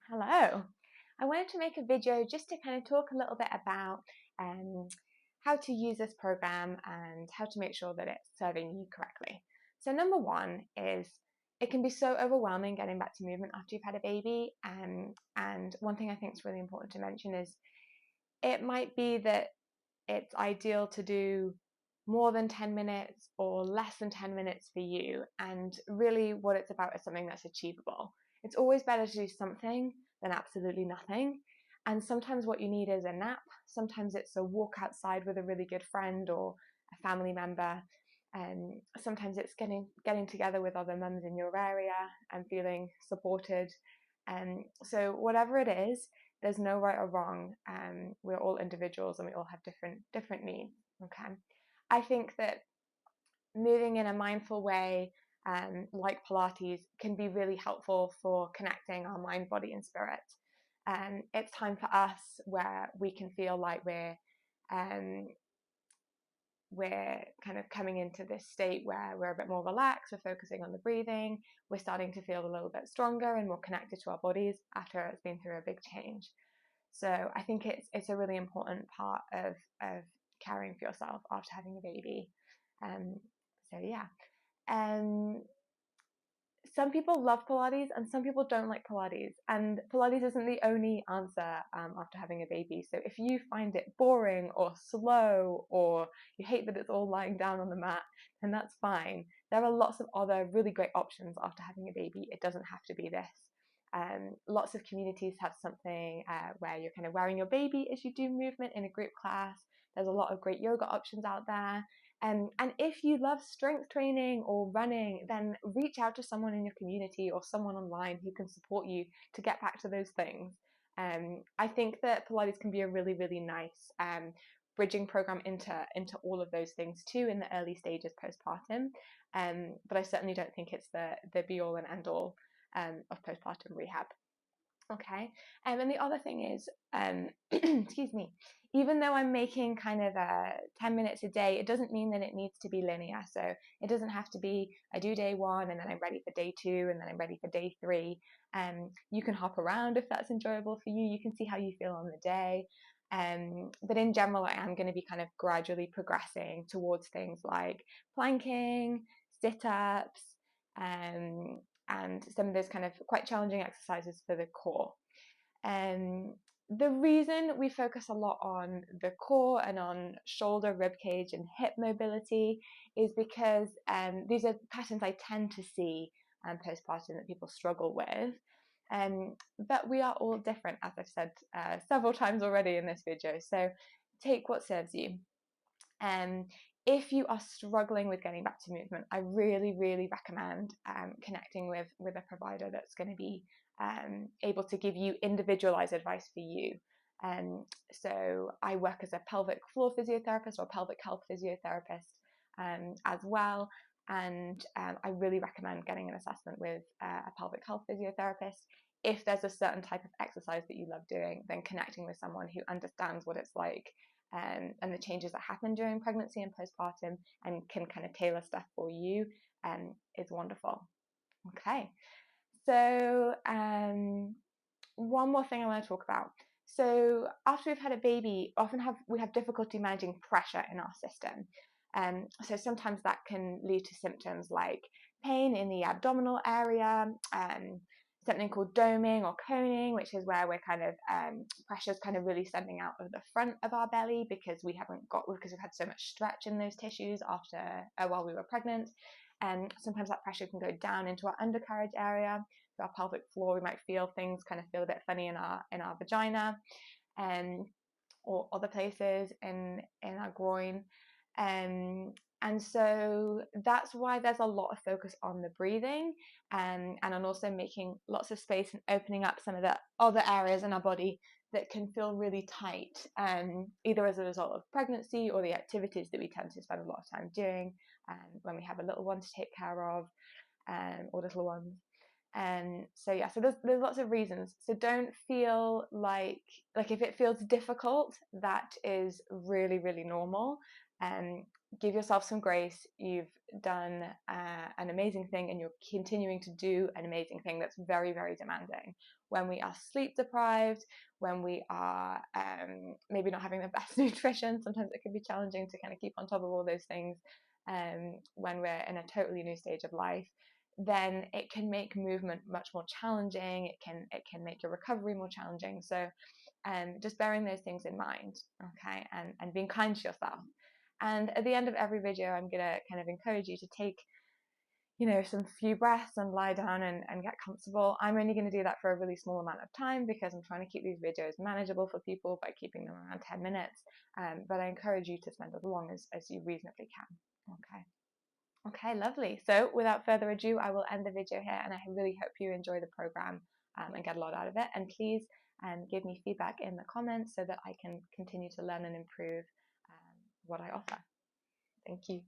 Hello. I wanted to make a video just to kind of talk a little bit about um, how to use this program and how to make sure that it's serving you correctly. So number one is it can be so overwhelming getting back to movement after you've had a baby. And one thing I think is really important to mention is it might be that it's ideal to do more than 10 minutes or less than 10 minutes for you. And really, what it's about is something that's achievable. It's always better to do something than absolutely nothing. And sometimes what you need is a nap. Sometimes it's a walk outside with a really good friend or a family member. And sometimes it's getting together with other mums in your area and feeling supported. And so whatever it is, there's no right or wrong. We're all individuals and we all have different needs. Okay. I think that moving in a mindful way, like Pilates, can be really helpful for connecting our mind, body, and spirit. It's time for us where we can feel like um, we're kind of coming into this state where we're a bit more relaxed, we're focusing on the breathing, we're starting to feel a little bit stronger and more connected to our bodies after it's been through a big change. So I think it's a really important part of caring for yourself after having a baby. Um, so yeah. Um, some people love Pilates and some people don't like Pilates. And Pilates isn't the only answer after having a baby. So if you find it boring or slow or you hate that it's all lying down on the mat, then that's fine. There are lots of other really great options after having a baby. It doesn't have to be this. Lots of communities have something where you're kind of wearing your baby as you do movement in a group class. There's a lot of great yoga options out there. And if you love strength training or running, then reach out to someone in your community or someone online who can support you to get back to those things. I think that Pilates can be a really, really nice bridging program into all of those things too in the early stages postpartum. But I certainly don't think it's the be all and end all of postpartum rehab. Okay. And the other thing is, excuse me, even though I'm making kind of 10 minutes a day, it doesn't mean that it needs to be linear. So it doesn't have to be I do day one and then I'm ready for day two and then I'm ready for day three. You can hop around if that's enjoyable for you. You can see how you feel on the day. But in general, I am going to be kind of gradually progressing towards things like planking, sit-ups, um, and some of those kind of quite challenging exercises for the core. The reason we focus a lot on the core and on shoulder, rib cage, and hip mobility is because these are patterns I tend to see postpartum that people struggle with. But we are all different, as I've said several times already in this video. So take what serves you. If you are struggling with getting back to movement, I really, really recommend connecting with a provider that's going to be able to give you individualized advice for you. So I work as a pelvic floor physiotherapist or pelvic health physiotherapist as well. And I really recommend getting an assessment with a pelvic health physiotherapist. If there's a certain type of exercise that you love doing, then connecting with someone who understands what it's like and the changes that happen during pregnancy and postpartum and can kind of tailor stuff for you is wonderful. Okay, so one more thing I want to talk about. So after we've had a baby, often we have difficulty managing pressure in our system. So sometimes that can lead to symptoms like pain in the abdominal area, something called doming or coning, which is where we're kind of pressure's kind of really sending out of the front of our belly because we've had so much stretch in those tissues after while we were pregnant. And sometimes that pressure can go down into our undercarriage area, our pelvic floor. We might feel things kind of feel a bit funny in our vagina, or other places in our groin. And so that's why there's a lot of focus on the breathing and on also making lots of space and opening up some of the other areas in our body that can feel really tight, either as a result of pregnancy or the activities that we tend to spend a lot of time doing when we have a little one to take care of, or little ones. So there's lots of reasons. So don't feel like if it feels difficult, that is really, really normal. give yourself some grace. You've done an amazing thing, and you're continuing to do an amazing thing that's very, very demanding. When we are sleep deprived, when we are maybe not having the best nutrition, sometimes it can be challenging to kind of keep on top of all those things. When we're in a totally new stage of life, then it can make movement much more challenging. It can make your recovery more challenging. So just bearing those things in mind, okay, and being kind to yourself. And at the end of every video, I'm going to kind of encourage you to take, some few breaths and lie down and get comfortable. I'm only going to do that for a really small amount of time because I'm trying to keep these videos manageable for people by keeping them around 10 minutes. But I encourage you to spend as long as you reasonably can. Okay, lovely. So without further ado, I will end the video here, and I really hope you enjoy the program and get a lot out of it. And please give me feedback in the comments so that I can continue to learn and improve what I offer. Thank you.